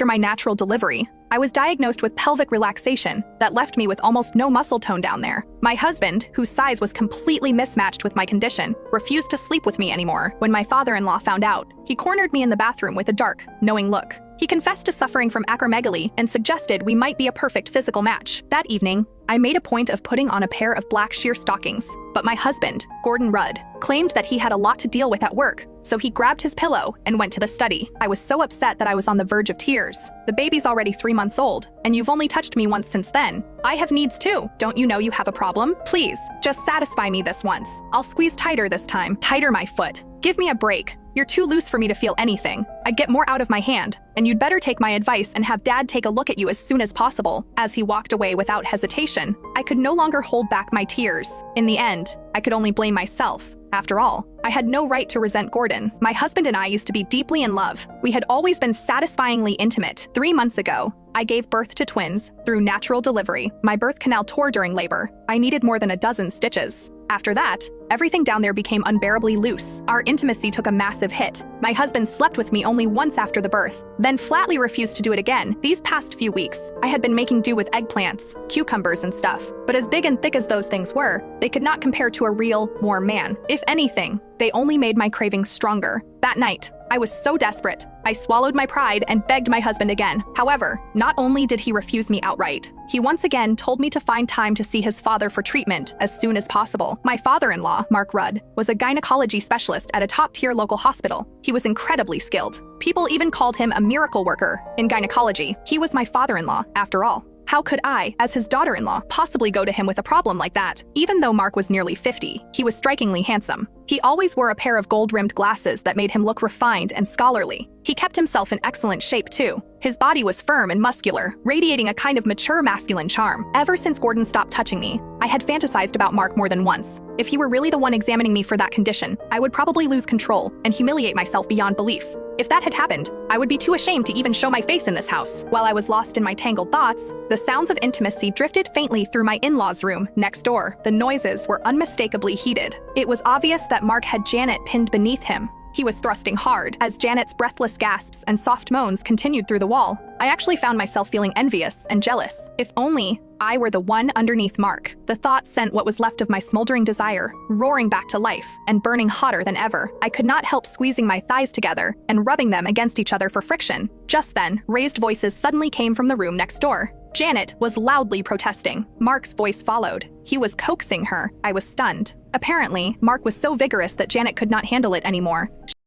after my natural delivery, I was diagnosed with pelvic relaxation that left me with almost no muscle tone down there. My husband, whose size was completely mismatched with my condition, refused to sleep with me anymore. When my father-in-law found out, he cornered me in the bathroom with a dark, knowing look. He confessed to suffering from acromegaly and suggested we might be a perfect physical match. That evening, I made a point of putting on a pair of black sheer stockings, but my husband, Gordon Rudd, claimed that he had a lot to deal with at work, so he grabbed his pillow and went to the study. I was so upset that I was on the verge of tears. The baby's already 3 months old, and you've only touched me once since then. I have needs too. Don't you know you have a problem? Please, just satisfy me this once. I'll squeeze tighter this time. Tighter my foot. Give me a break. You're too loose for me to feel anything. I'd get more out of my hand, and you'd better take my advice and have Dad take a look at you as soon as possible. As he walked away without hesitation, I could no longer hold back my tears. In the end, I could only blame myself. After all, I had no right to resent Gordon. My husband and I used to be deeply in love. We had always been satisfyingly intimate. 3 months ago, I gave birth to twins through natural delivery. My birth canal tore during labor. I needed more than a dozen stitches. After that, everything down there became unbearably loose. Our intimacy took a massive hit. My husband slept with me only once after the birth, then flatly refused to do it again. These past few weeks, I had been making do with eggplants, cucumbers, and stuff. But as big and thick as those things were, they could not compare to a real, warm man. If anything, they only made my cravings stronger. That night, I was so desperate, I swallowed my pride and begged my husband again. However, not only did he refuse me outright, he once again told me to find time to see his father for treatment as soon as possible. My father-in-law, Mark Rudd, was a gynecology specialist at a top-tier local hospital. He was incredibly skilled. People even called him a miracle worker in gynecology. He was my father-in-law, after all. How could I, as his daughter-in-law, possibly go to him with a problem like that? Even though Mark was nearly 50, he was strikingly handsome. He always wore a pair of gold-rimmed glasses that made him look refined and scholarly. He kept himself in excellent shape, too. His body was firm and muscular, radiating a kind of mature masculine charm. Ever since Gordon stopped touching me, I had fantasized about Mark more than once. If he were really the one examining me for that condition, I would probably lose control and humiliate myself beyond belief. If that had happened, I would be too ashamed to even show my face in this house. While I was lost in my tangled thoughts, the sounds of intimacy drifted faintly through my in-laws' room next door. The noises were unmistakably heated. It was obvious that Mark had Janet pinned beneath him. He was thrusting hard, as Janet's breathless gasps and soft moans continued through the wall. I actually found myself feeling envious and jealous. If only I were the one underneath Mark. The thought sent what was left of my smoldering desire roaring back to life and burning hotter than ever. I could not help squeezing my thighs together and rubbing them against each other for friction. Just then, raised voices suddenly came from the room next door. Janet was loudly protesting. Mark's voice followed. He was coaxing her. I was stunned. Apparently, Mark was so vigorous that Janet could not handle it anymore.